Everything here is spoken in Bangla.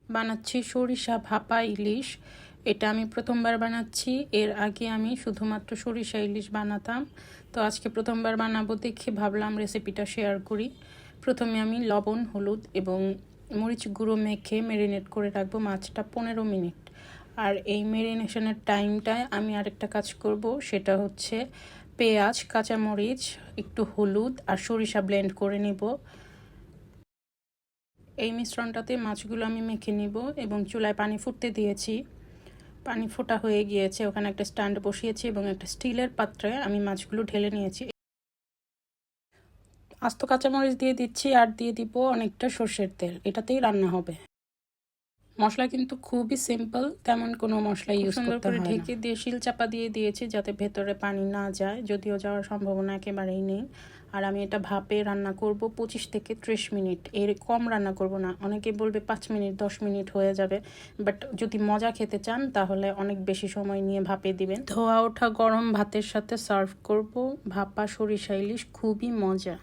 বানাচ্ছি সরিষা ভাপা ইলিশ। এটা আমি প্রথমবার বানাচ্ছি। এর আগে আমি শুধুমাত্র সরিষা ইলিশ বানাতাম। তো আজকে প্রথমবার বানাবো দেখে ভাবলাম রেসিপিটা শেয়ার করি। প্রথমে আমি লবণ, হলুদ এবং মরিচ গুঁড়ো মেখে ম্যারিনেট করে রাখবো মাছটা 15 মিনিট। আর এই ম্যারিনেশনের টাইমটায় আমি আরেকটা কাজ করব, সেটা হচ্ছে পেঁয়াজ, কাঁচামরিচ, একটু হলুদ আর সরিষা ব্লেন্ড করে নেব। এই মিশ্রণটাতে মাছগুলো আমি মেখে নিব এবং চুলায় পানি ফুটতে দিয়েছি। পানি ফোটা হয়ে গিয়েছে, ওখানে একটা স্ট্যান্ড বসিয়েছি এবং একটা স্টিলের পাত্রে আমি মাছগুলো ঢেলে নিয়েছি। আস্ত কাঁচামরিচ দিয়ে দিচ্ছি আর দিয়ে দিব অনেকটা সর্ষের তেল। এটাতেই রান্না হবে। মশলা কিন্তু খুবই সিম্পল, তেমন কোনো মশলা ইউজ করতে হয় না। ঢেকে দিয়ে শিল চাপা দিয়ে দিয়েছি যাতে ভেতরে পানি না যায়, যদিও যাওয়ার সম্ভাবনা একেবারেই নেই। আর আমি এটা ভাপে রান্না করব 25 থেকে 30 মিনিট, এর কম রান্না করব না। অনেকে বলবে 5 মিনিট 10 মিনিট হয়ে যাবে, বাট যদি মজা খেতে চান তাহলে অনেক বেশি সময় নিয়ে ভাপে দিবেন। ধোয়া ওঠা গরম ভাতের সাথে সার্ভ করব ভাপা সরিষা ইলিশ, খুবই মজা।